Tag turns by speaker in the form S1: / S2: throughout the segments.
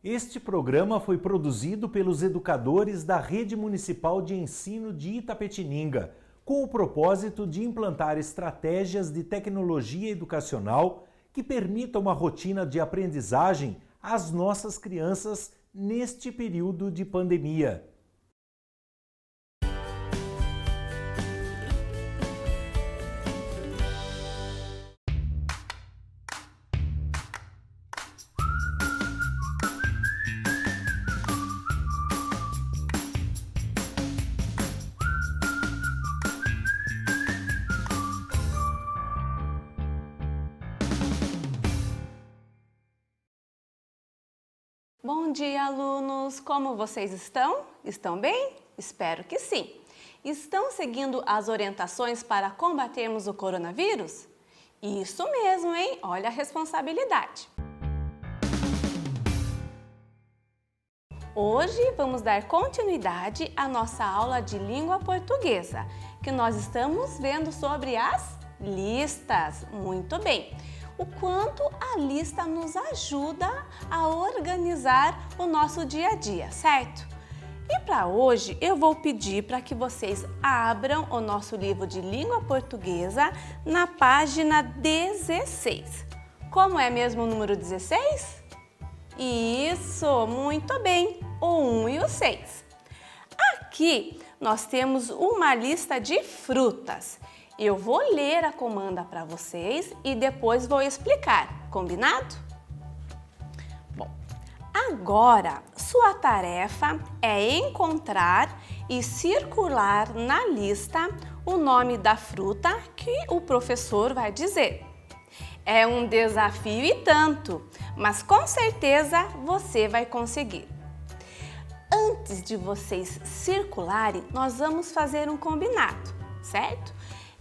S1: Este programa foi produzido pelos educadores da Rede Municipal de Ensino de Itapetininga, com o propósito de implantar estratégias de tecnologia educacional que permitam uma rotina de aprendizagem às nossas crianças neste período de pandemia.
S2: Bom dia, alunos! Como vocês estão? Estão bem? Espero que sim! Estão seguindo as orientações para combatermos o coronavírus? Isso mesmo, hein? Olha a responsabilidade! Hoje vamos dar continuidade à nossa aula de língua portuguesa, que nós estamos vendo sobre as listas. Muito bem! O quanto a lista nos ajuda a organizar o nosso dia a dia, certo? E para hoje eu vou pedir para que vocês abram o nosso livro de língua portuguesa na página 16. Como é mesmo o número 16? Isso, muito bem, o 1 e o 6. Aqui nós temos uma lista de frutas. Eu vou ler a comanda para vocês e depois vou explicar, combinado? Bom, agora sua tarefa é encontrar e circular na lista o nome da fruta que o professor vai dizer. É um desafio e tanto, mas com certeza você vai conseguir. Antes de vocês circularem, nós vamos fazer um combinado, certo?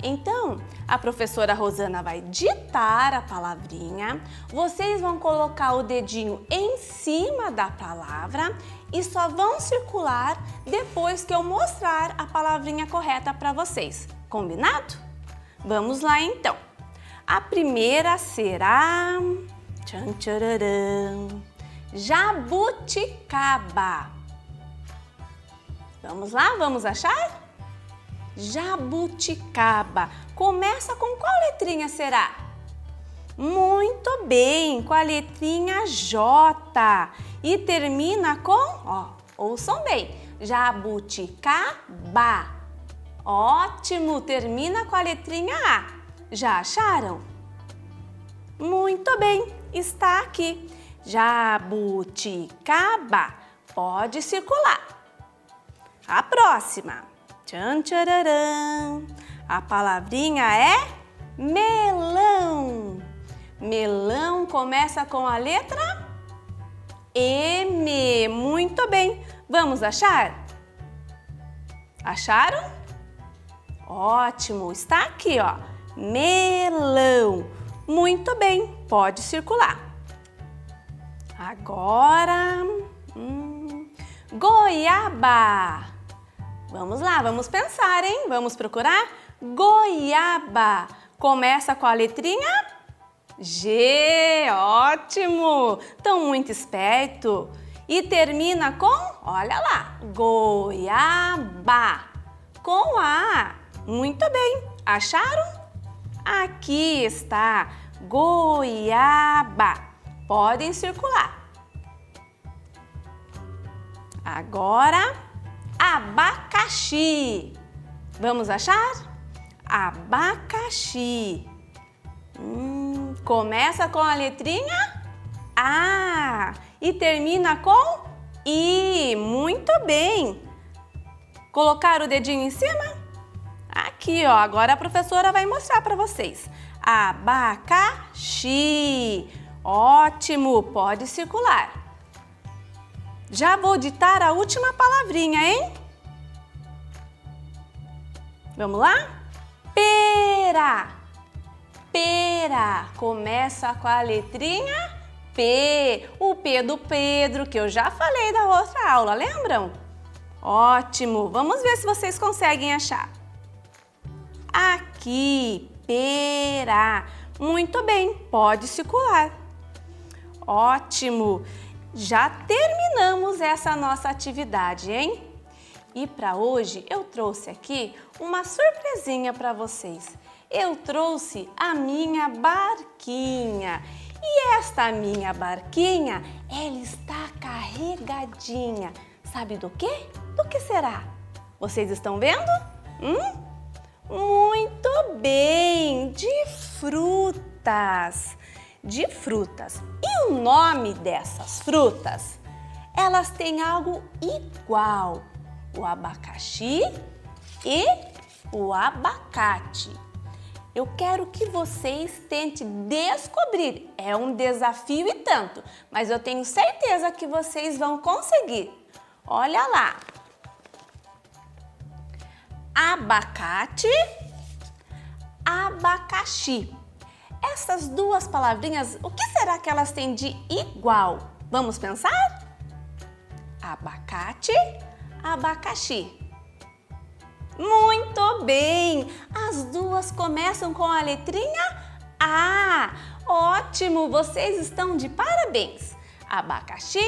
S2: Então, a professora Rosana vai ditar a palavrinha, vocês vão colocar o dedinho em cima da palavra e só vão circular depois que eu mostrar a palavrinha correta para vocês. Combinado? Vamos lá então. A primeira será... Tchan, tchararam, jabuticaba. Vamos lá, vamos achar? Jabuticaba. Começa com qual letrinha será? Muito bem, com a letrinha J. E termina com, ouçam bem, jabuticaba. Ótimo, termina com a letrinha A. Já acharam? Muito bem, está aqui. Jabuticaba. Pode circular. A próxima. Tchan, tchararam. A palavrinha é melão. Melão começa com a letra M. Muito bem. Vamos achar? Acharam? Ótimo. Está aqui, ó. Melão. Muito bem. Pode circular. Agora, goiaba. Vamos lá, vamos pensar, hein? Vamos procurar? Goiaba. Começa com a letrinha G. Ótimo! Estão muito esperto. E termina com, olha lá, goiaba. Com A. Muito bem. Acharam? Aqui está, goiaba. Podem circular. Agora... abacaxi. Vamos achar? Abacaxi. Começa com a letrinha A e termina com I. Muito bem. Colocar o dedinho em cima? Aqui, ó. Agora a professora vai mostrar para vocês. Abacaxi. Ótimo. Pode circular. Já vou ditar a última palavrinha, hein? Vamos lá? Pera. Pera. Começa com a letrinha P. O P do Pedro, que eu já falei da outra aula, lembram? Ótimo. Vamos ver se vocês conseguem achar. Aqui, pera. Muito bem, pode circular. Ótimo. já terminamos essa nossa atividade, hein? E para hoje eu trouxe aqui uma surpresinha para vocês. Eu trouxe a minha barquinha. E esta minha barquinha, ela está carregadinha. Sabe do quê? Do que será? Vocês estão vendo? Muito bem, de frutas. De frutas. E o nome dessas frutas? Elas têm algo igual. O abacaxi e o abacate. Eu quero que vocês tentem descobrir. É um desafio e tanto, mas eu tenho certeza que vocês vão conseguir. Olha lá. Abacate, abacaxi. Essas duas palavrinhas, o que será que elas têm de igual? Vamos pensar? Abacate, abacaxi. Muito bem! As duas começam com a letrinha A. Ótimo! Vocês estão de parabéns! Abacaxi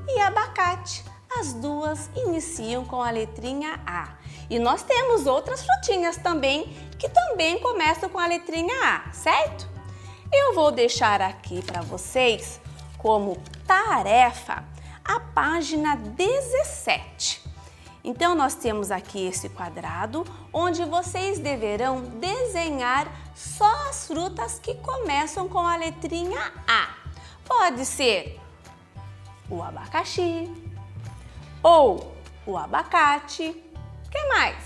S2: e abacate. As duas iniciam com a letrinha A. E nós temos outras frutinhas também, que também começam com a letrinha A, certo? Eu vou deixar aqui para vocês, como tarefa, a página 17. Então, nós temos aqui esse quadrado, onde vocês deverão desenhar só as frutas que começam com a letrinha A. Pode ser o abacaxi ou o abacate. O que mais?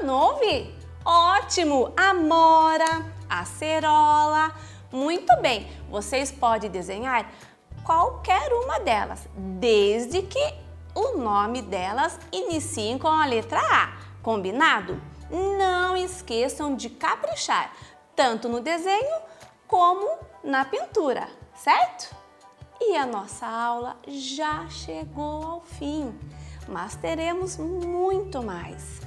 S2: Não ouvi? Ótimo! Amora, acerola. Muito bem, vocês podem desenhar qualquer uma delas, desde que o nome delas inicie com a letra A. Combinado? Não esqueçam de caprichar, tanto no desenho como na pintura, certo? E a nossa aula já chegou ao fim, mas teremos muito mais.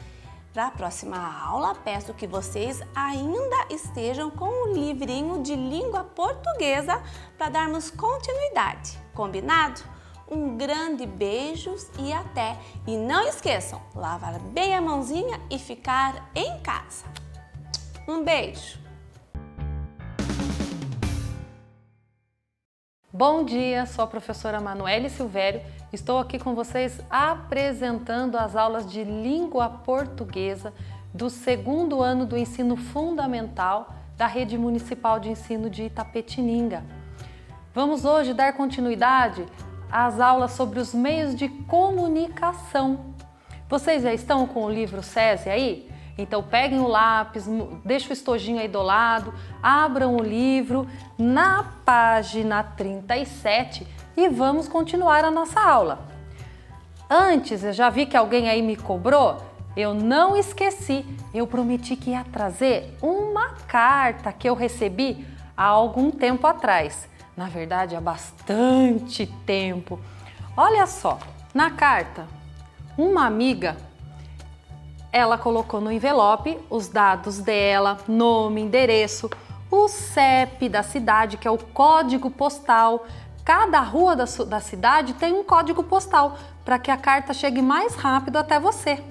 S2: Para a próxima aula, peço que vocês ainda estejam com o livrinho de língua portuguesa para darmos continuidade. Combinado? Um grande beijo e até! E não esqueçam, lavar bem a mãozinha e ficar em casa. Um beijo!
S3: Bom dia, sou a professora Manuele Silvério. Estou aqui com vocês apresentando as aulas de língua portuguesa do segundo ano do ensino fundamental da Rede Municipal de Ensino de Itapetininga. Vamos hoje dar continuidade às aulas sobre os meios de comunicação. Vocês já estão com o livro SESI aí? Então peguem o lápis, deixem o estojinho aí do lado, abram o livro na página 37 e vamos continuar a nossa aula. Antes, eu já vi que alguém aí me cobrou, eu não esqueci, eu prometi que ia trazer uma carta que eu recebi há algum tempo atrás. Na verdade, há bastante tempo. Olha só, na carta, uma amiga, ela colocou no envelope os dados dela, nome, endereço, o CEP da cidade, que é o código postal. Cada rua da cidade tem um código postal para que a carta chegue mais rápido até você.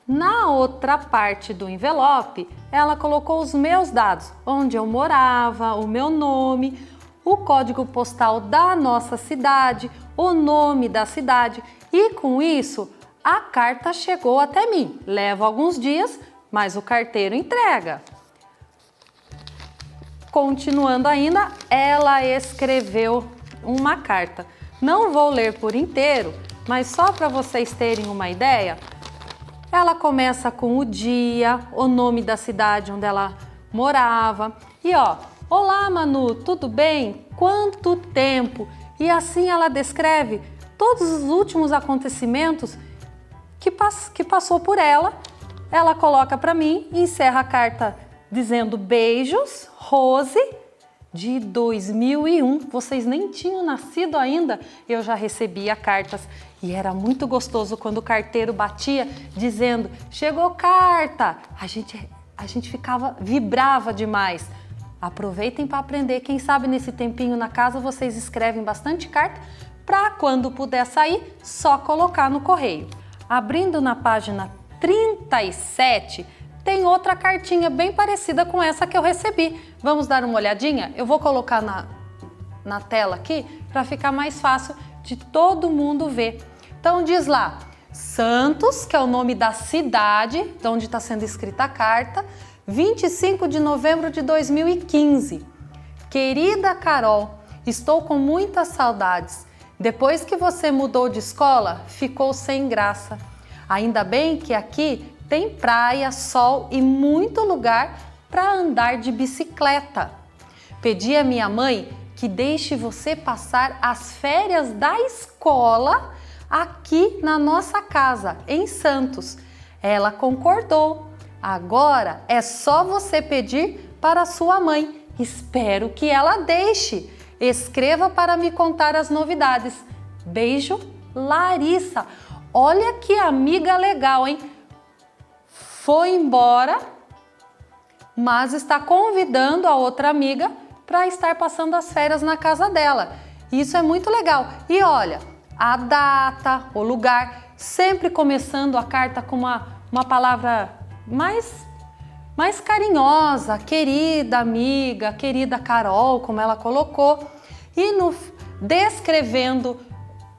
S3: Na outra parte do envelope, ela colocou os meus dados, onde eu morava, o meu nome, o código postal da nossa cidade, o nome da cidade e com isso a carta chegou até mim. Leva alguns dias, mas o carteiro entrega. Continuando ainda, ela escreveu uma carta. Não vou ler por inteiro, mas só para vocês terem uma ideia, ela começa com o dia, o nome da cidade onde ela morava e olá Manu, tudo bem? Quanto tempo? E assim ela descreve todos os últimos acontecimentos que passou por ela. Ela coloca para mim e encerra a carta dizendo beijos, Rose, de 2001. Vocês nem tinham nascido ainda, eu já recebia cartas e era muito gostoso quando o carteiro batia dizendo chegou carta. A gente vibrava demais. Aproveitem para aprender. Quem sabe nesse tempinho na casa vocês escrevem bastante carta para quando puder sair, só colocar no correio. Abrindo na página 37, tem outra cartinha bem parecida com essa que eu recebi. Vamos dar uma olhadinha? Eu vou colocar na tela aqui para ficar mais fácil de todo mundo ver. Então diz lá, Santos, que é o nome da cidade de onde está sendo escrita a carta, 25 de novembro de 2015. Querida Carol, estou com muitas saudades. Depois que você mudou de escola, ficou sem graça. Ainda bem que aqui tem praia, sol e muito lugar para andar de bicicleta. Pedi à minha mãe que deixe você passar as férias da escola aqui na nossa casa, em Santos. Ela concordou. Agora é só você pedir para sua mãe. Espero que ela deixe. Escreva para me contar as novidades. Beijo, Larissa. Olha que amiga legal, hein? Foi embora, mas está convidando a outra amiga para estar passando as férias na casa dela. Isso é muito legal. E olha, a data, o lugar, sempre começando a carta com uma palavra mais carinhosa, querida amiga, querida Carol, como ela colocou, e descrevendo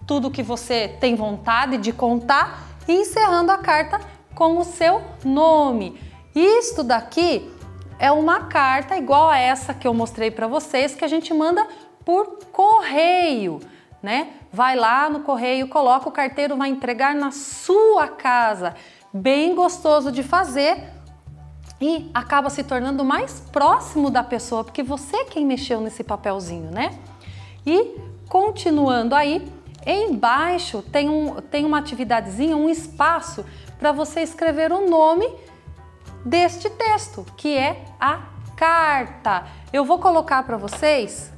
S3: tudo que você tem vontade de contar e encerrando a carta com o seu nome. Isto daqui é uma carta igual a essa que eu mostrei para vocês, que a gente manda por correio, né? Vai lá no correio, coloca, o carteiro vai entregar na sua casa. Bem gostoso de fazer e acaba se tornando mais próximo da pessoa, porque você é quem mexeu nesse papelzinho, né? E continuando aí, embaixo tem uma atividadezinha, um espaço para você escrever o nome deste texto, que é a carta. Eu vou colocar para vocês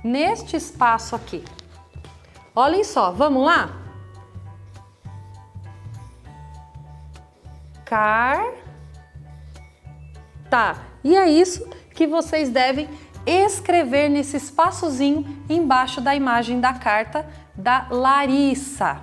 S3: neste espaço aqui. Olhem só, vamos lá? Carta. E é isso que vocês devem escrever nesse espaçozinho embaixo da imagem da carta da Larissa.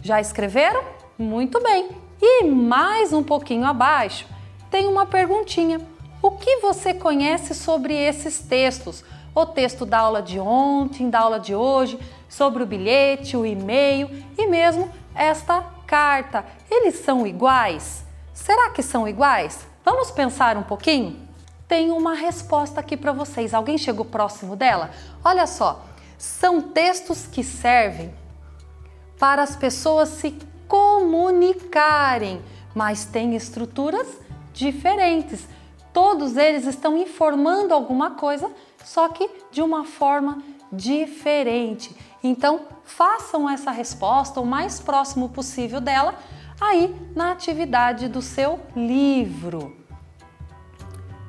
S3: Já escreveram? Muito bem. E mais um pouquinho abaixo tem uma perguntinha. O que você conhece sobre esses textos? O texto da aula de ontem, da aula de hoje, sobre o bilhete, o e-mail e mesmo esta carta. Eles são iguais? Será que são iguais? Vamos pensar um pouquinho? Tem uma resposta aqui para vocês. Alguém chegou próximo dela? Olha só, são textos que servem para as pessoas se comunicarem, mas têm estruturas diferentes. Todos eles estão informando alguma coisa, só que de uma forma diferente. Então, façam essa resposta o mais próximo possível dela aí na atividade do seu livro.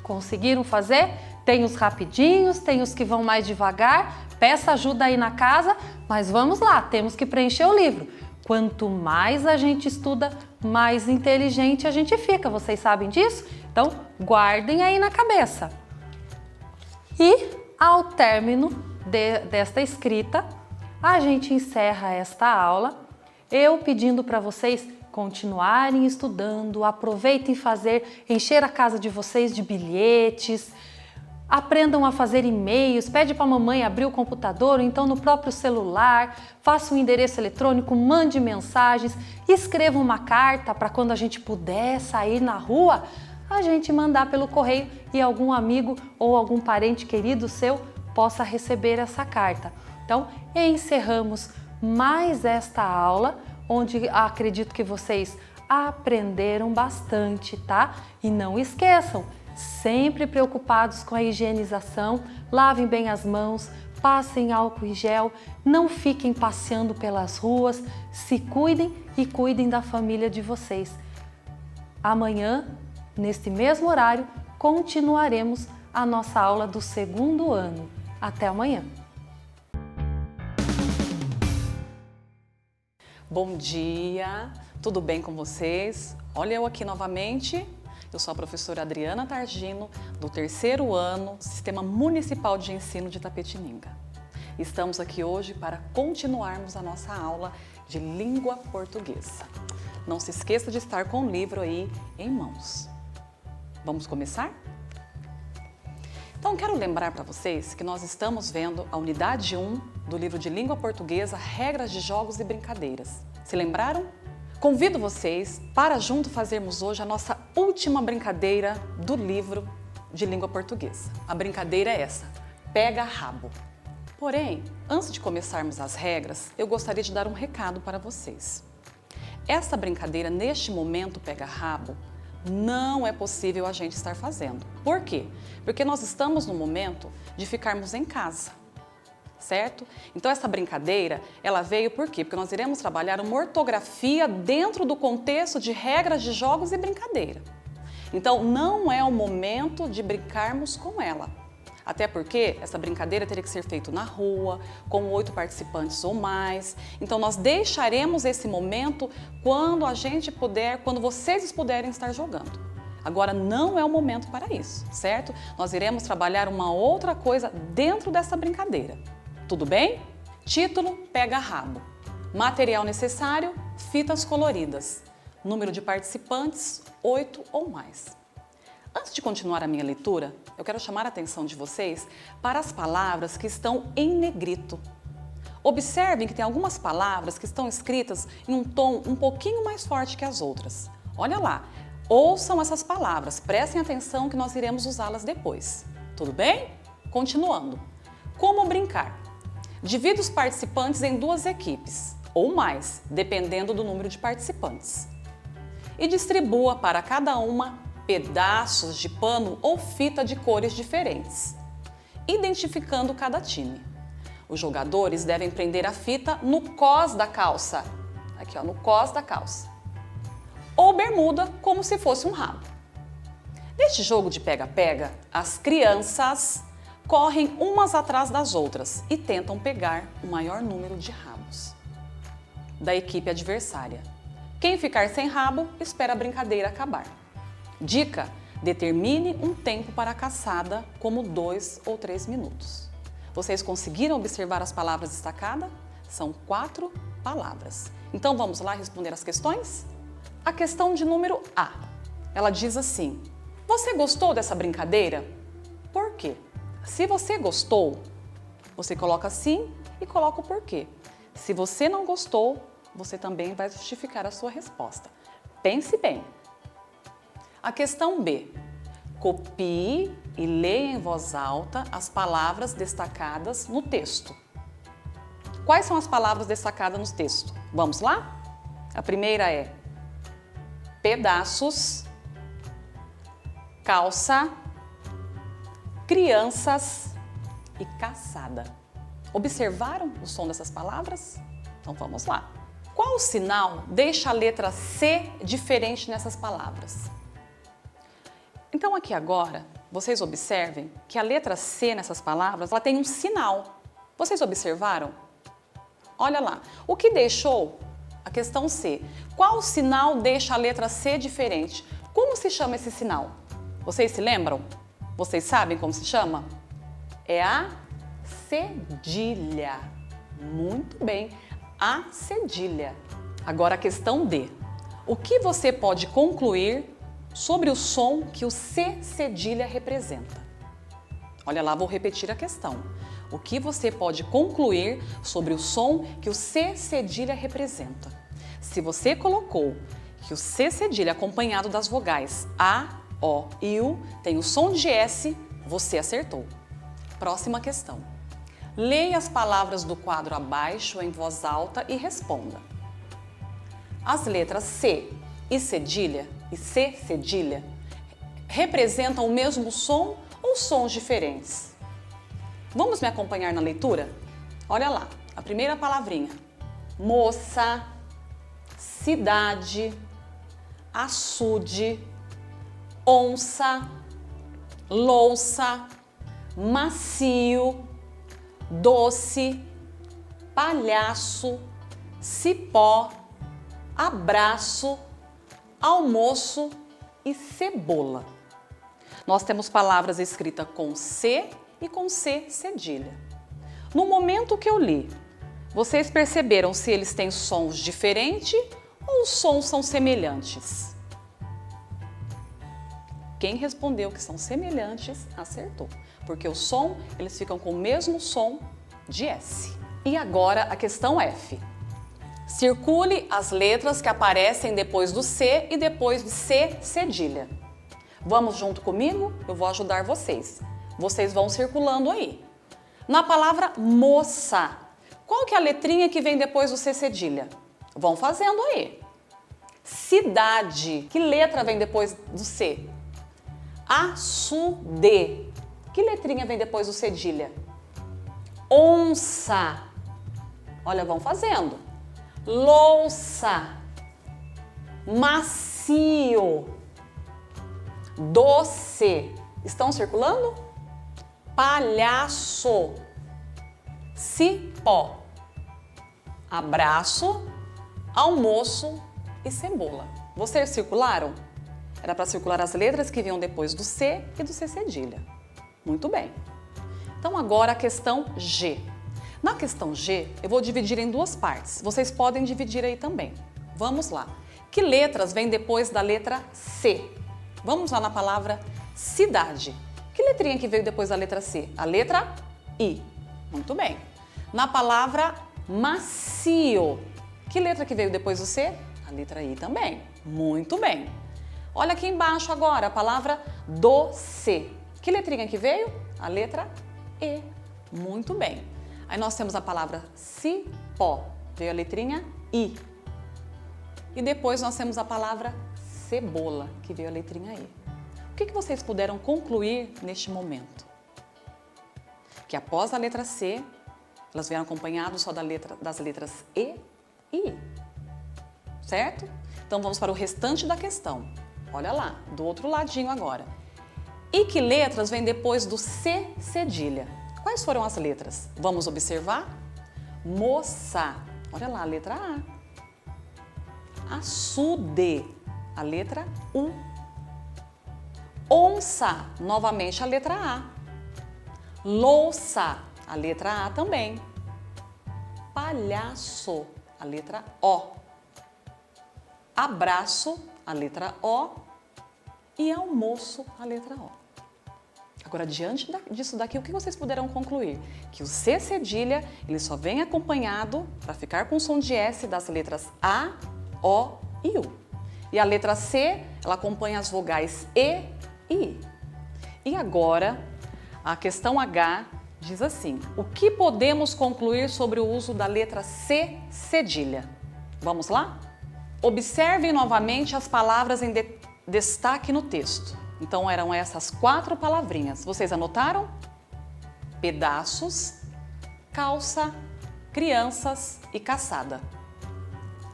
S3: Conseguiram fazer? Tem os rapidinhos, tem os que vão mais devagar. Peça ajuda aí na casa, mas vamos lá, temos que preencher o livro. Quanto mais a gente estuda, mais inteligente a gente fica. Vocês sabem disso? Então, guardem aí na cabeça. E ao término desta escrita, a gente encerra esta aula, eu pedindo para vocês continuarem estudando, aproveitem encher a casa de vocês de bilhetes, aprendam a fazer e-mails, pede para a mamãe abrir o computador, ou então no próprio celular, faça um endereço eletrônico, mande mensagens, escreva uma carta para quando a gente puder sair na rua, a gente mandar pelo correio e algum amigo ou algum parente querido seu possa receber essa carta. Então, encerramos mais esta aula, onde acredito que vocês aprenderam bastante, tá? E não esqueçam, sempre preocupados com a higienização, lavem bem as mãos, passem álcool e gel, não fiquem passeando pelas ruas, se cuidem e cuidem da família de vocês. Amanhã, neste mesmo horário, continuaremos a nossa aula do segundo ano. Até amanhã!
S4: Bom dia, tudo bem com vocês? Olha eu aqui novamente. Eu sou a professora Adriana Targino, do 3º ano, Sistema Municipal de Ensino de Itapetininga. Estamos aqui hoje para continuarmos a nossa aula de língua portuguesa. Não se esqueça de estar com o livro aí em mãos. Vamos começar? Então, quero lembrar para vocês que nós estamos vendo a unidade 1 do livro de língua portuguesa, Regras de Jogos e Brincadeiras. Se lembraram? Convido vocês para junto fazermos hoje a nossa última brincadeira do livro de língua portuguesa. A brincadeira é essa, pega rabo. Porém, antes de começarmos as regras, eu gostaria de dar um recado para vocês. Essa brincadeira, neste momento, pega rabo, não é possível a gente estar fazendo. Por quê? Porque nós estamos no momento de ficarmos em casa, certo? Então essa brincadeira, ela veio por quê? Porque nós iremos trabalhar uma ortografia dentro do contexto de regras de jogos e brincadeira. Então não é o momento de brincarmos com ela. Até porque essa brincadeira teria que ser feita na rua, com 8 participantes ou mais. Então nós deixaremos esse momento quando a gente puder, quando vocês puderem estar jogando. Agora não é o momento para isso, certo? Nós iremos trabalhar uma outra coisa dentro dessa brincadeira. Tudo bem? Título, pega rabo. Material necessário, fitas coloridas. Número de participantes, 8 ou mais. Antes de continuar a minha leitura, eu quero chamar a atenção de vocês para as palavras que estão em negrito. Observem que tem algumas palavras que estão escritas em um tom um pouquinho mais forte que as outras. Olha lá, ouçam essas palavras, prestem atenção que nós iremos usá-las depois. Tudo bem? Continuando. Como brincar? Divida os participantes em 2 equipes, ou mais, dependendo do número de participantes. E distribua para cada uma pedaços de pano ou fita de cores diferentes, identificando cada time. Os jogadores devem prender a fita no cós da calça, aqui ó, no cós da calça, ou bermuda como se fosse um rabo. Neste jogo de pega-pega, as crianças correm umas atrás das outras e tentam pegar o maior número de rabos da equipe adversária. Quem ficar sem rabo, espera a brincadeira acabar. Dica: determine um tempo para a caçada, como 2 ou 3 minutos. Vocês conseguiram observar as palavras destacadas? São 4 palavras. Então vamos lá responder as questões? A questão de número A, ela diz assim: você gostou dessa brincadeira? Por quê? Se você gostou, você coloca sim e coloca o porquê. Se você não gostou, você também vai justificar a sua resposta. Pense bem. A questão B. Copie e leia em voz alta as palavras destacadas no texto. Quais são as palavras destacadas no texto? Vamos lá? A primeira é pedaços, calça, crianças e caçada. Observaram o som dessas palavras? Então vamos lá. Qual sinal deixa a letra C diferente nessas palavras? Então aqui agora, vocês observem que a letra C nessas palavras, ela tem um sinal. Vocês observaram? Olha lá. O que deixou a questão C? Qual sinal deixa a letra C diferente? Como se chama esse sinal? Vocês se lembram? Vocês sabem como se chama? É a cedilha. Muito bem, a cedilha. Agora a questão D. O que você pode concluir sobre o som que o C cedilha representa? Olha lá, vou repetir a questão. O que você pode concluir sobre o som que o C cedilha representa? Se você colocou que o C cedilha acompanhado das vogais A, O e U tem o som de S, você acertou. Próxima questão. Leia as palavras do quadro abaixo em voz alta e responda. As letras C e cedilha e C cedilha representam o mesmo som ou sons diferentes? Vamos me acompanhar na leitura? Olha lá, a primeira palavrinha. Moça, cidade, açude, onça, louça, macio, doce, palhaço, cipó, abraço, almoço, e cebola. Nós temos palavras escritas com C e com C cedilha. No momento que eu li, vocês perceberam se eles têm sons diferentes ou os sons são semelhantes? Quem respondeu que são semelhantes, acertou. Porque o som, eles ficam com o mesmo som de S. E agora a questão F. Circule as letras que aparecem depois do C e depois de C cedilha. Vamos junto comigo? Eu vou ajudar vocês. Vocês vão circulando aí. Na palavra moça, qual que é a letrinha que vem depois do C cedilha? Vão fazendo aí. Cidade, que letra vem depois do C? Açude, que letrinha vem depois do cedilha? Onça, olha, vão fazendo. Louça, macio, doce, estão circulando? Palhaço, cipó, abraço, almoço e cebola. Vocês circularam? Era para circular as letras que vinham depois do C e do C cedilha. Muito bem. Então agora a questão G. Na questão G, eu vou dividir em duas partes. Vocês podem dividir aí também. Vamos lá. Que letras vêm depois da letra C? Vamos lá na palavra cidade. Que letrinha que veio depois da letra C? A letra I. Muito bem. Na palavra macio, que letra que veio depois do C? A letra I também. Muito bem. Olha aqui embaixo agora a palavra doce. Que letrinha que veio? A letra E. Muito bem. Aí nós temos a palavra cipó. Veio a letrinha I. E depois nós temos a palavra cebola, que veio a letrinha E. O que vocês puderam concluir neste momento? Que após a letra C, elas vieram acompanhadas só das letras E e I. Certo? Então vamos para o restante da questão. Olha lá, do outro ladinho agora. E que letras vêm depois do C cedilha? Quais foram as letras? Vamos observar? Moça, olha lá, a letra A. Açude, a letra U. Onça, novamente a letra A. Louça, a letra A também. Palhaço, a letra O. Abraço, a letra O. E almoço, a letra O. Agora, diante disso daqui, o que vocês puderam concluir? Que o C cedilha, ele só vem acompanhado, para ficar com o som de S, das letras A, O e U. E a letra C, ela acompanha as vogais E e I. E agora, a questão H diz assim: o que podemos concluir sobre o uso da letra C cedilha? Vamos lá? Observem novamente as palavras em destaque no texto. Então eram essas 4 palavrinhas. Vocês anotaram? Pedaços, calça, crianças e caçada.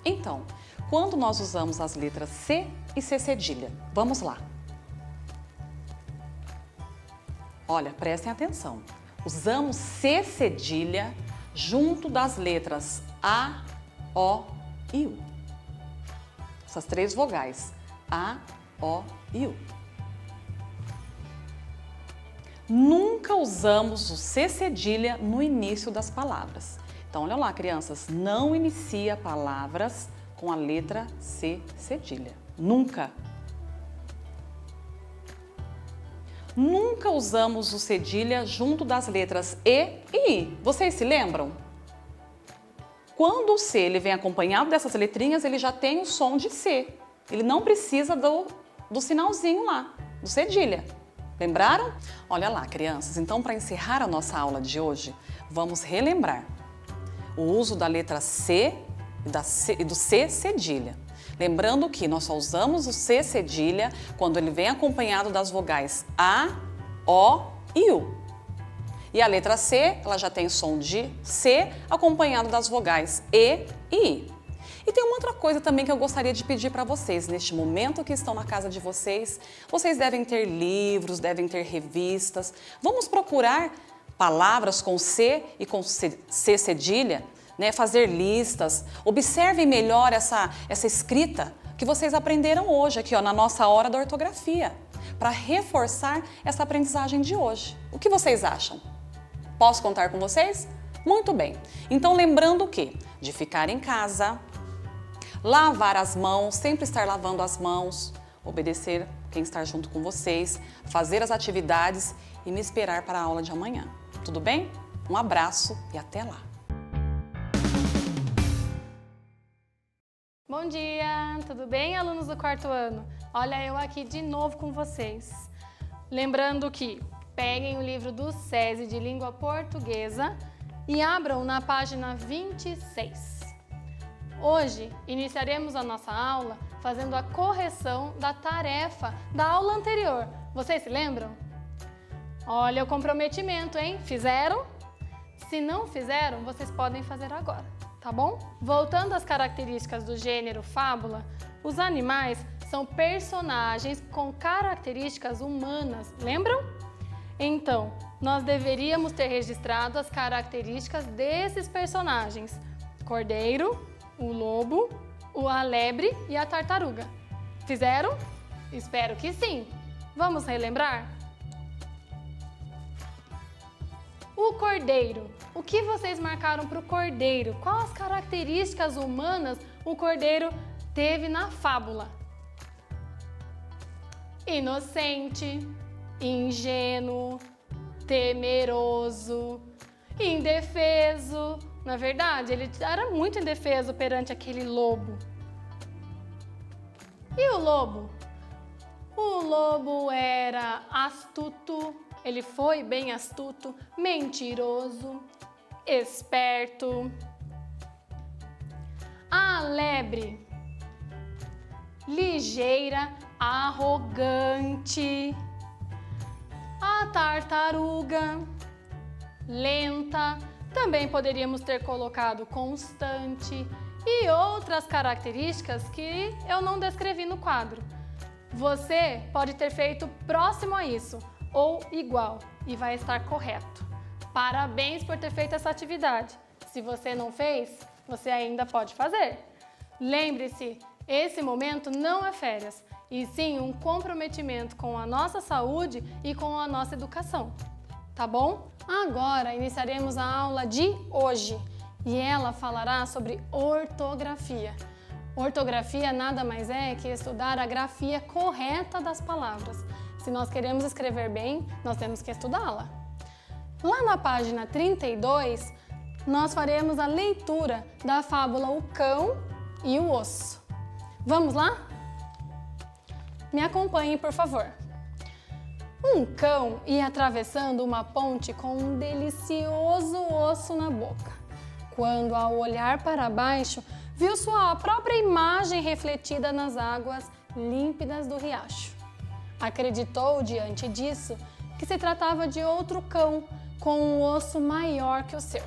S4: Então, quando nós usamos as letras C e C cedilha, vamos lá. Olha, prestem atenção. Usamos C cedilha junto das letras A, O e U. Essas 3 vogais. A, O e U. Nunca usamos o C cedilha no início das palavras. Então, olha lá, crianças, não inicia palavras com a letra C cedilha. Nunca. Nunca usamos o cedilha junto das letras E e I. Vocês se lembram? Quando o C ele vem acompanhado dessas letrinhas, ele já tem o som de C. Ele não precisa do sinalzinho lá, do cedilha. Lembraram? Olha lá, crianças. Então, para encerrar a nossa aula de hoje, vamos relembrar o uso da letra C e do C cedilha. Lembrando que nós só usamos o C cedilha quando ele vem acompanhado das vogais A, O e U. E a letra C, ela já tem som de C acompanhado das vogais E e I. E tem uma outra coisa também que eu gostaria de pedir para vocês. Neste momento que estão na casa de vocês, vocês devem ter livros, devem ter revistas. Vamos procurar palavras com C e com C cedilha, né? Fazer listas. Observem melhor essa escrita que vocês aprenderam hoje aqui, ó, na nossa hora da ortografia, para reforçar essa aprendizagem de hoje. O que vocês acham? Posso contar com vocês? Muito bem. Então, lembrando o quê? De ficar em casa, lavar as mãos, sempre estar lavando as mãos, obedecer quem está junto com vocês, fazer as atividades e me esperar para a aula de amanhã. Tudo bem? Um abraço e até lá!
S5: Bom dia, tudo bem, alunos do quarto ano? Olha eu aqui de novo com vocês. Lembrando que peguem o livro do SESI de Língua Portuguesa e abram na página 26. Hoje iniciaremos a nossa aula fazendo a correção da tarefa da aula anterior. Vocês se lembram? Olha o comprometimento, hein? Fizeram? Se não fizeram, vocês podem fazer agora. Tá bom? Voltando às características do gênero fábula, os animais são personagens com características humanas, lembram? Então, nós deveríamos ter registrado as características desses personagens: cordeiro, o lobo, a lebre e a tartaruga. Fizeram? Espero que sim. Vamos relembrar? O cordeiro. O que vocês marcaram para o cordeiro? Quais as características humanas o cordeiro teve na fábula? Inocente, ingênuo, temeroso, indefeso. Na verdade, ele era muito indefeso perante aquele lobo. E o lobo? O lobo era astuto. Ele foi bem astuto, mentiroso, esperto. A lebre, ligeira, arrogante. A tartaruga, lenta. Também poderíamos ter colocado constante e outras características que eu não descrevi no quadro. Você pode ter feito próximo a isso ou igual e vai estar correto. Parabéns por ter feito essa atividade. Se você não fez, você ainda pode fazer. Lembre-se, esse momento não é férias, e sim um comprometimento com a nossa saúde e com a nossa educação. Tá bom? Agora iniciaremos a aula de hoje e ela falará sobre ortografia. Ortografia nada mais é que estudar a grafia correta das palavras. Se nós queremos escrever bem, nós temos que estudá-la. Lá na página 32, nós faremos a leitura da fábula O Cão e o Osso. Vamos lá? Me acompanhem, por favor. Um cão ia atravessando uma ponte com um delicioso osso na boca, quando, ao olhar para baixo, viu sua própria imagem refletida nas águas límpidas do riacho. Acreditou, diante disso, que se tratava de outro cão com um osso maior que o seu.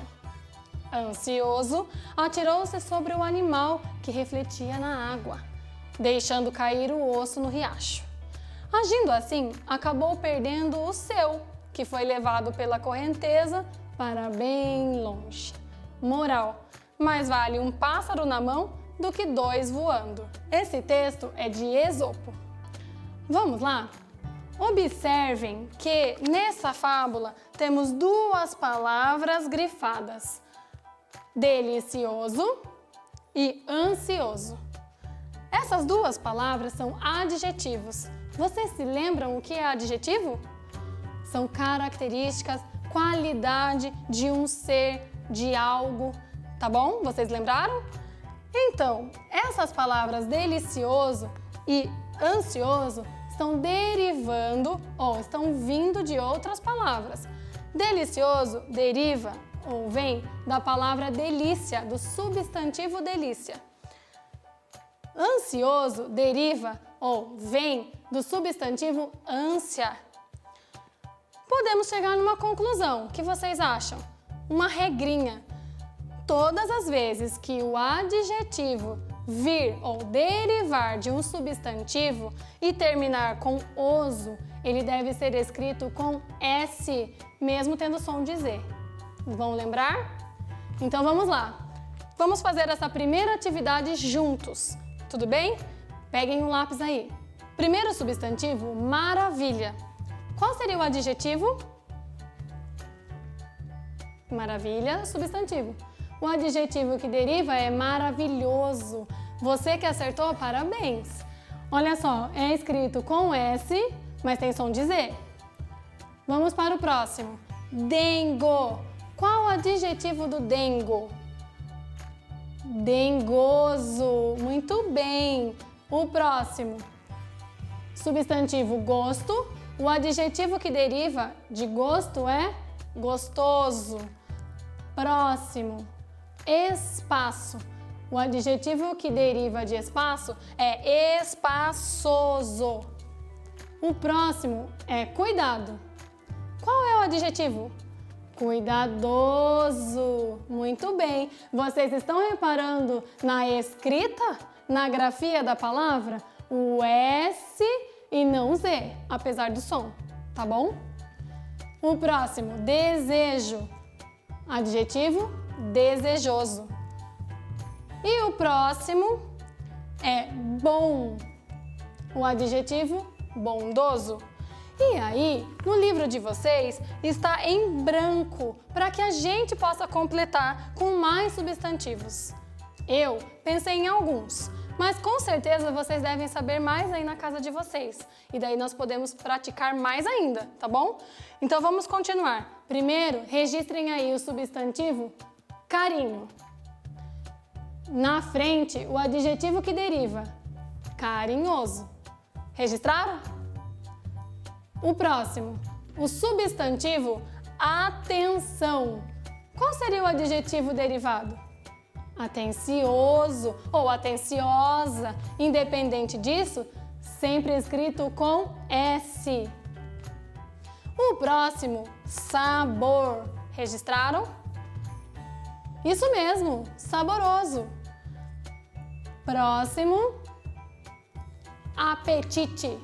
S5: Ansioso, atirou-se sobre o animal que refletia na água, deixando cair o osso no riacho. Agindo assim, acabou perdendo o seu, que foi levado pela correnteza para bem longe. Moral: mais vale um pássaro na mão do que dois voando. Esse texto é de Esopo. Vamos lá? Observem que nessa fábula temos duas palavras grifadas: delicioso e ansioso. Essas duas palavras são adjetivos. Vocês se lembram o que é adjetivo? São características, qualidade de um ser, de algo, tá bom? Vocês lembraram? Então, essas palavras delicioso e ansioso estão derivando ou estão vindo de outras palavras. Delicioso deriva ou vem da palavra delícia, do substantivo delícia. Ansioso deriva ou vem do substantivo ânsia. Podemos chegar numa conclusão. O que vocês acham? Uma regrinha. Todas as vezes que o adjetivo vir ou derivar de um substantivo e terminar com oso, ele deve ser escrito com S, mesmo tendo som de Z. Vão lembrar? Então vamos lá. Vamos fazer essa primeira atividade juntos. Tudo bem? Peguem um lápis aí. Primeiro substantivo, maravilha. Qual seria o adjetivo? Maravilha, substantivo. O adjetivo que deriva é maravilhoso. Você que acertou, parabéns! Olha só, é escrito com S, mas tem som de Z. Vamos para o próximo. Dengo. Qual o adjetivo do dengo? Dengoso. Muito bem. O próximo. Substantivo gosto. O adjetivo que deriva de gosto é gostoso. Próximo. Espaço. O adjetivo que deriva de espaço é espaçoso. O próximo é cuidado. Qual é o adjetivo? Cuidadoso. Muito bem. Vocês estão reparando na escrita, na grafia da palavra? O S e não Z, apesar do som, tá bom? O próximo, desejo. Adjetivo, desejoso. E o próximo é bom. O adjetivo, bondoso. E aí, no livro de vocês está em branco para que a gente possa completar com mais substantivos. Eu pensei em alguns, mas com certeza vocês devem saber mais aí na casa de vocês. E daí nós podemos praticar mais ainda, tá bom? Então vamos continuar. Primeiro, registrem aí o substantivo carinho. Na frente, o adjetivo que deriva, carinhoso. Registraram? O próximo, o substantivo atenção. Qual seria o adjetivo derivado? Atencioso ou atenciosa. Independente disso, sempre escrito com S. O próximo, sabor. Registraram? Isso mesmo, saboroso. Próximo, apetite.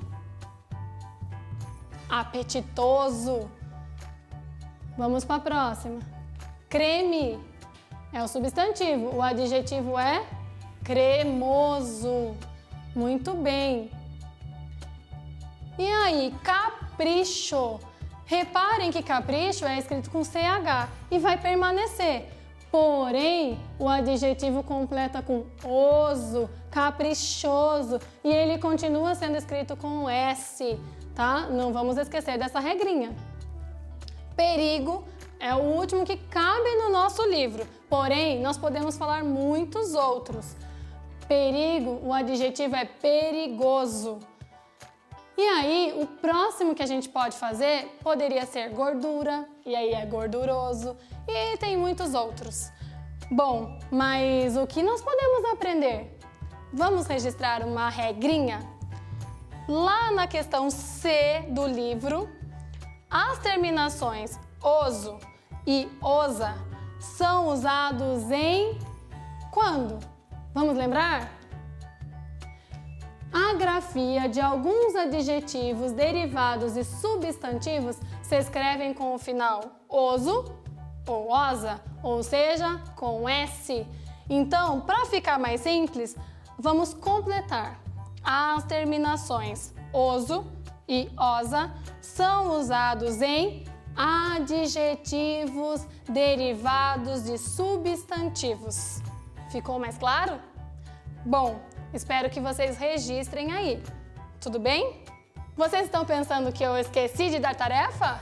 S5: Apetitoso. Vamos para a próxima. Creme é o substantivo. O adjetivo é cremoso. Muito bem. E aí, capricho. Reparem que capricho é escrito com CH e vai permanecer. Porém, o adjetivo completa com oso, caprichoso, e ele continua sendo escrito com S, tá? Não vamos esquecer dessa regrinha. Perigo é o último que cabe no nosso livro, porém, nós podemos falar muitos outros. Perigo, o adjetivo é perigoso. E aí, o próximo que a gente pode fazer poderia ser gordura, e aí é gorduroso, e tem muitos outros. Bom, mas o que nós podemos aprender? Vamos registrar uma regrinha? Lá na questão C do livro, as terminações oso e osa são usados em quando? Vamos lembrar? A grafia de alguns adjetivos derivados e substantivos se escrevem com o final oso ou osa, ou seja, com S. Então, para ficar mais simples, vamos completar. As terminações oso e osa são usados em adjetivos derivados de substantivos. Ficou mais claro? Bom, espero que vocês registrem aí. Tudo bem? Vocês estão pensando que eu esqueci de dar tarefa?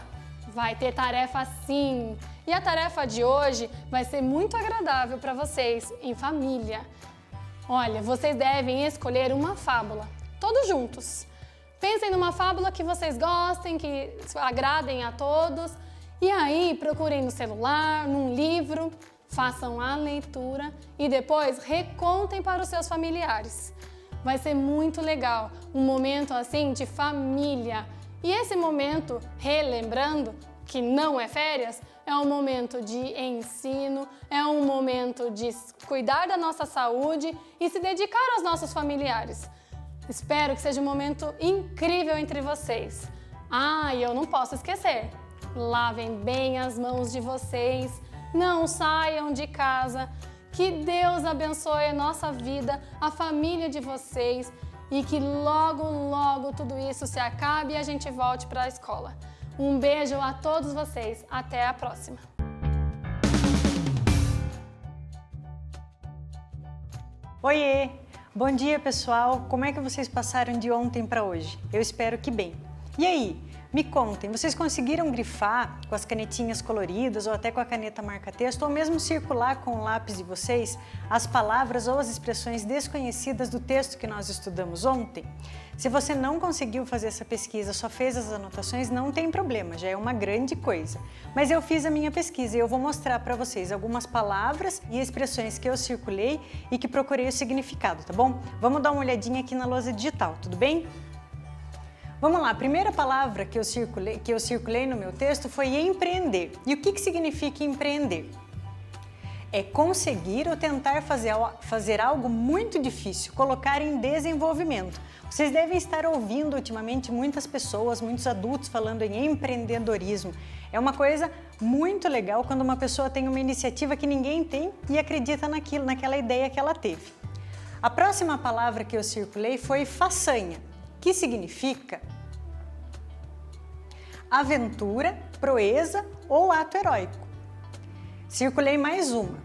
S5: Vai ter tarefa sim! E a tarefa de hoje vai ser muito agradável para vocês, em família. Olha, vocês devem escolher uma fábula, todos juntos. Pensem numa fábula que vocês gostem, que agradem a todos. E aí, procurem no celular, num livro, façam a leitura e depois recontem para os seus familiares. Vai ser muito legal, um momento assim de família. E esse momento, relembrando que não é férias, é um momento de ensino, é um momento de cuidar da nossa saúde e se dedicar aos nossos familiares. Espero que seja um momento incrível entre vocês. Ah, e eu não posso esquecer, lavem bem as mãos de vocês, não saiam de casa, que Deus abençoe a nossa vida, a família de vocês e que logo, logo tudo isso se acabe e a gente volte para a escola. Um beijo a todos vocês. Até a próxima.
S6: Oiê! Bom dia, pessoal! Como é que vocês passaram de ontem para hoje? Eu espero que bem. E aí, me contem, vocês conseguiram grifar com as canetinhas coloridas ou até com a caneta marca-texto ou mesmo circular com o lápis de vocês as palavras ou as expressões desconhecidas do texto que nós estudamos ontem? Se você não conseguiu fazer essa pesquisa, só fez as anotações, não tem problema, já é uma grande coisa. Mas eu fiz a minha pesquisa e eu vou mostrar para vocês algumas palavras e expressões que eu circulei e que procurei o significado, tá bom? Vamos dar uma olhadinha aqui na lousa digital, tudo bem? Vamos lá, a primeira palavra que eu circulei no meu texto foi empreender. E o que significa empreender? É conseguir ou tentar fazer algo muito difícil, colocar em desenvolvimento. Vocês devem estar ouvindo ultimamente muitas pessoas, muitos adultos falando em empreendedorismo. É uma coisa muito legal quando uma pessoa tem uma iniciativa que ninguém tem e acredita naquela ideia que ela teve. A próxima palavra que eu circulei foi façanha, que significa aventura, proeza ou ato heróico. Circulei mais uma,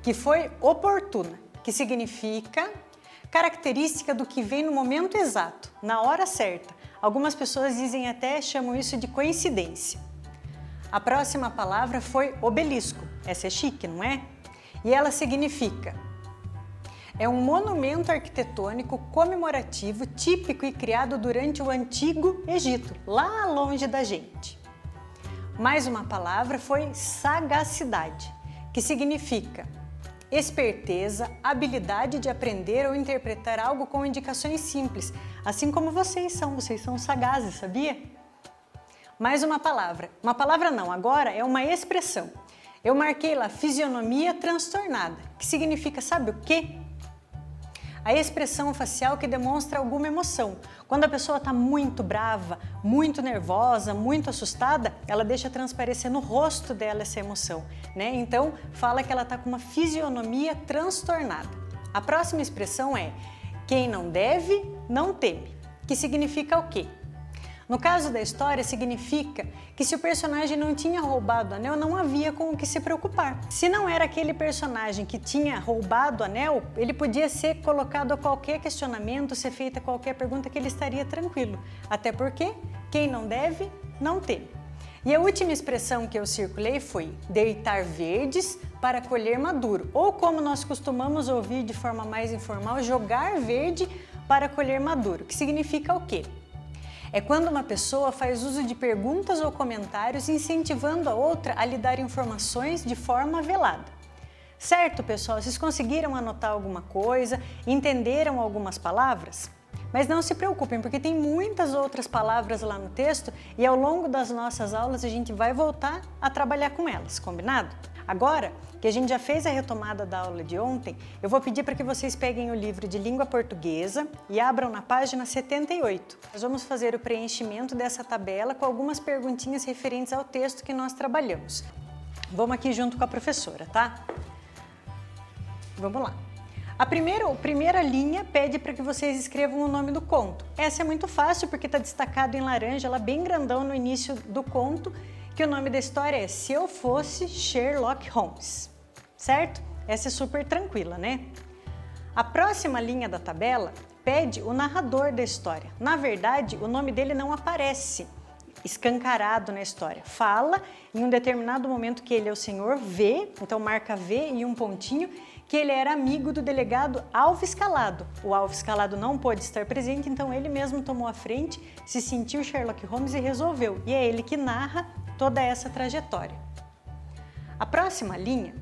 S6: que foi oportuna, que significa característica do que vem no momento exato, na hora certa. Algumas pessoas chamam isso de coincidência. A próxima palavra foi obelisco. Essa é chique, não é? E ela significa é um monumento arquitetônico comemorativo típico e criado durante o Antigo Egito, lá longe da gente. Mais uma palavra foi sagacidade, que significa esperteza, habilidade de aprender ou interpretar algo com indicações simples, assim como vocês são sagazes, sabia? Mais uma palavra não, agora é uma expressão. Eu marquei lá fisionomia transtornada, que significa, sabe o quê? A expressão facial que demonstra alguma emoção. Quando a pessoa está muito brava, muito nervosa, muito assustada, ela deixa transparecer no rosto dela essa emoção, né? Então, fala que ela está com uma fisionomia transtornada. A próxima expressão é quem não deve, não teme, que significa o quê? No caso da história, significa que se o personagem não tinha roubado o anel, não havia com o que se preocupar. Se não era aquele personagem que tinha roubado o anel, ele podia ser colocado a qualquer questionamento, ser feita qualquer pergunta que ele estaria tranquilo. Até porque quem não deve, não teme. E a última expressão que eu circulei foi deitar verdes para colher maduro. Ou como nós costumamos ouvir de forma mais informal, jogar verde para colher maduro, que significa o quê? É quando uma pessoa faz uso de perguntas ou comentários incentivando a outra a lhe dar informações de forma velada. Certo, pessoal? Vocês conseguiram anotar alguma coisa? Entenderam algumas palavras? Mas não se preocupem, porque tem muitas outras palavras lá no texto e ao longo das nossas aulas a gente vai voltar a trabalhar com elas, combinado? Agora que a gente já fez a retomada da aula de ontem, eu vou pedir para que vocês peguem o livro de língua portuguesa e abram na página 78. Nós vamos fazer o preenchimento dessa tabela com algumas perguntinhas referentes ao texto que nós trabalhamos. Vamos aqui junto com a professora, tá? Vamos lá. A primeira linha pede para que vocês escrevam o nome do conto. Essa é muito fácil porque está destacado em laranja, ela bem grandão no início do conto, que o nome da história é Se Eu Fosse Sherlock Holmes, certo? Essa é super tranquila, né? A próxima linha da tabela pede o narrador da história. Na verdade, o nome dele não aparece escancarado na história. Fala em um determinado momento que ele é o senhor V, então marca V e um pontinho, que ele era amigo do delegado Alves Calado. O Alves Calado não pôde estar presente, então ele mesmo tomou a frente, se sentiu Sherlock Holmes e resolveu. E é ele que narra toda essa trajetória. A próxima linha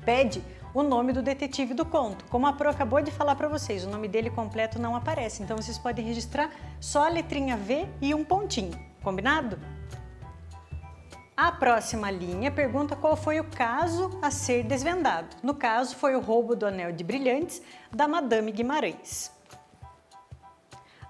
S6: pede o nome do detetive do conto. Como a Pro acabou de falar para vocês, o nome dele completo não aparece, então vocês podem registrar só a letrinha V e um pontinho, combinado? A próxima linha pergunta qual foi o caso a ser desvendado. No caso, foi o roubo do anel de brilhantes da Madame Guimarães.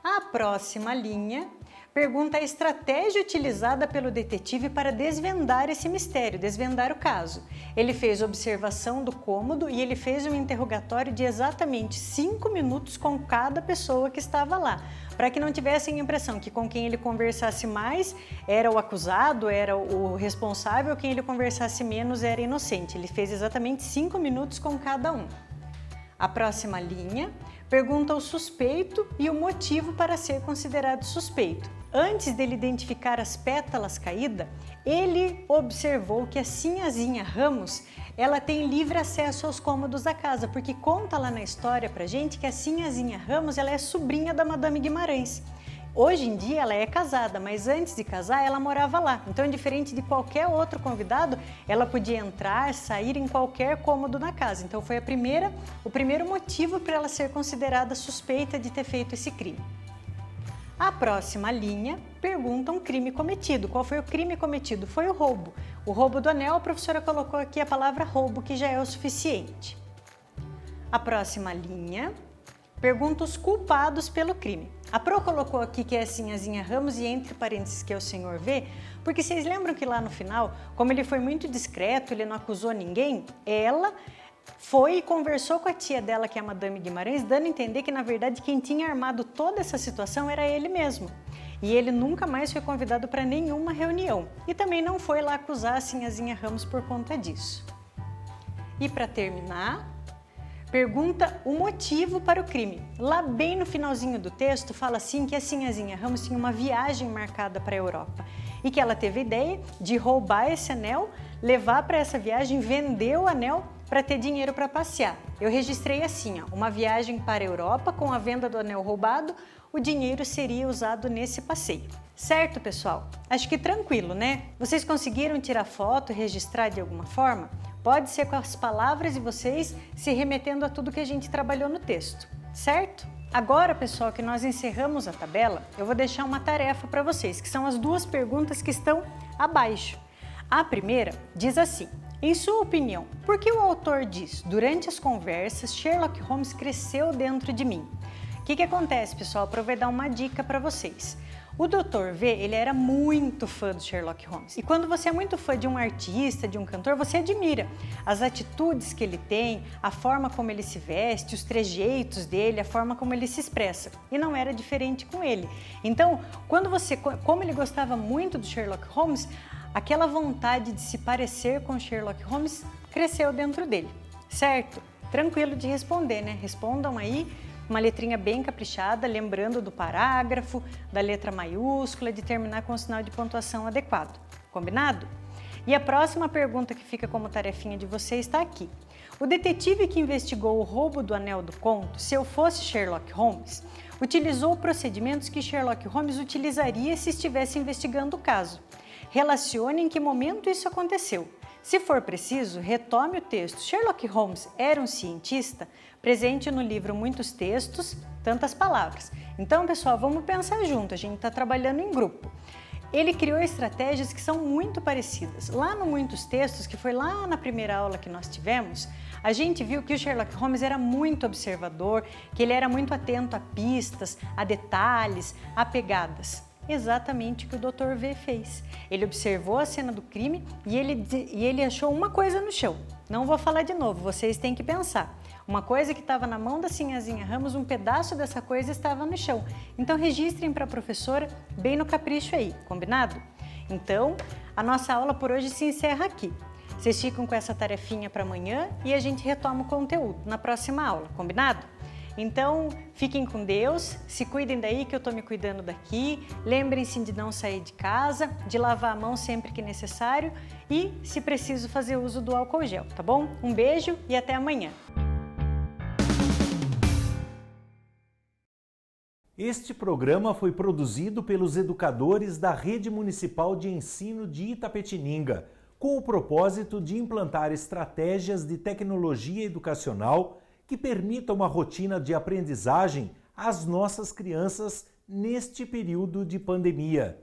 S6: A próxima linha pergunta a estratégia utilizada pelo detetive para desvendar esse mistério, desvendar o caso. Ele fez observação do cômodo e ele fez um interrogatório de exatamente 5 minutos com cada pessoa que estava lá, para que não tivessem a impressão que com quem ele conversasse mais era o acusado, era o responsável, quem ele conversasse menos era inocente. Ele fez exatamente 5 minutos com cada um. A próxima linha pergunta o suspeito e o motivo para ser considerado suspeito. Antes dele identificar as pétalas caídas, ele observou que a Sinhazinha Ramos, ela tem livre acesso aos cômodos da casa, porque conta lá na história pra gente que a Sinhazinha Ramos, ela é sobrinha da Madame Guimarães. Hoje em dia ela é casada, mas antes de casar ela morava lá. Então, diferente de qualquer outro convidado, ela podia entrar, sair em qualquer cômodo na casa. Então, foi o primeiro motivo para ela ser considerada suspeita de ter feito esse crime. A próxima linha pergunta um crime cometido. Qual foi o crime cometido? Foi o roubo. O roubo do anel, a professora colocou aqui a palavra roubo, que já é o suficiente. A próxima linha pergunta os culpados pelo crime. A Pro colocou aqui que é a Sinhazinha Ramos e entre parênteses que é o senhor V, porque vocês lembram que lá no final, como ele foi muito discreto, ele não acusou ninguém, ela foi e conversou com a tia dela, que é a Madame Guimarães, dando a entender que, na verdade, quem tinha armado toda essa situação era ele mesmo. E ele nunca mais foi convidado para nenhuma reunião. E também não foi lá acusar a Sinhazinha Ramos por conta disso. E para terminar, pergunta o motivo para o crime. Lá bem no finalzinho do texto, fala assim que a Sinhazinha Ramos tinha uma viagem marcada para a Europa e que ela teve a ideia de roubar esse anel, levar para essa viagem, vender o anel para ter dinheiro para passear. Eu registrei assim, ó, uma viagem para a Europa com a venda do anel roubado, o dinheiro seria usado nesse passeio. Certo, pessoal? Acho que tranquilo, né? Vocês conseguiram tirar foto e registrar de alguma forma? Pode ser com as palavras de vocês se remetendo a tudo que a gente trabalhou no texto, certo? Agora, pessoal, que nós encerramos a tabela, eu vou deixar uma tarefa para vocês, que são as 2 perguntas que estão abaixo. A primeira diz assim: em sua opinião, por que o autor diz, durante as conversas, Sherlock Holmes cresceu dentro de mim? O que acontece, pessoal? Eu vou dar uma dica para vocês. O Dr. V, ele era muito fã do Sherlock Holmes. E quando você é muito fã de um artista, de um cantor, você admira as atitudes que ele tem, a forma como ele se veste, os trejeitos dele, a forma como ele se expressa. E não era diferente com ele. Então, como ele gostava muito do Sherlock Holmes, aquela vontade de se parecer com Sherlock Holmes cresceu dentro dele, certo? Tranquilo de responder, né? Respondam aí uma letrinha bem caprichada, lembrando do parágrafo, da letra maiúscula, de terminar com o sinal de pontuação adequado. Combinado? E a próxima pergunta que fica como tarefinha de vocês está aqui. O detetive que investigou o roubo do anel do conto, se eu fosse Sherlock Holmes, utilizou procedimentos que Sherlock Holmes utilizaria se estivesse investigando o caso. Relacione em que momento isso aconteceu. Se for preciso, retome o texto. Sherlock Holmes era um cientista? Presente no livro muitos textos, tantas palavras. Então, pessoal, vamos pensar junto, a gente está trabalhando em grupo. Ele criou estratégias que são muito parecidas. Lá no Muitos Textos, que foi lá na primeira aula que nós tivemos, a gente viu que o Sherlock Holmes era muito observador, que ele era muito atento a pistas, a detalhes, a pegadas. Exatamente o que o Dr. V fez. Ele observou a cena do crime e ele achou uma coisa no chão. Não vou falar de novo, vocês têm que pensar. Uma coisa que estava na mão da Sinhazinha Ramos, um pedaço dessa coisa estava no chão. Então registrem para a professora bem no capricho aí, combinado? Então, a nossa aula por hoje se encerra aqui. Vocês ficam com essa tarefinha para amanhã e a gente retoma o conteúdo na próxima aula, combinado? Então, fiquem com Deus, se cuidem daí que eu estou me cuidando daqui, lembrem-se de não sair de casa, de lavar a mão sempre que necessário e, se preciso, fazer uso do álcool gel, tá bom? Um beijo e até amanhã!
S1: Este programa foi produzido pelos educadores da Rede Municipal de Ensino de Itapetininga, com o propósito de implantar estratégias de tecnologia educacional que permita uma rotina de aprendizagem às nossas crianças neste período de pandemia.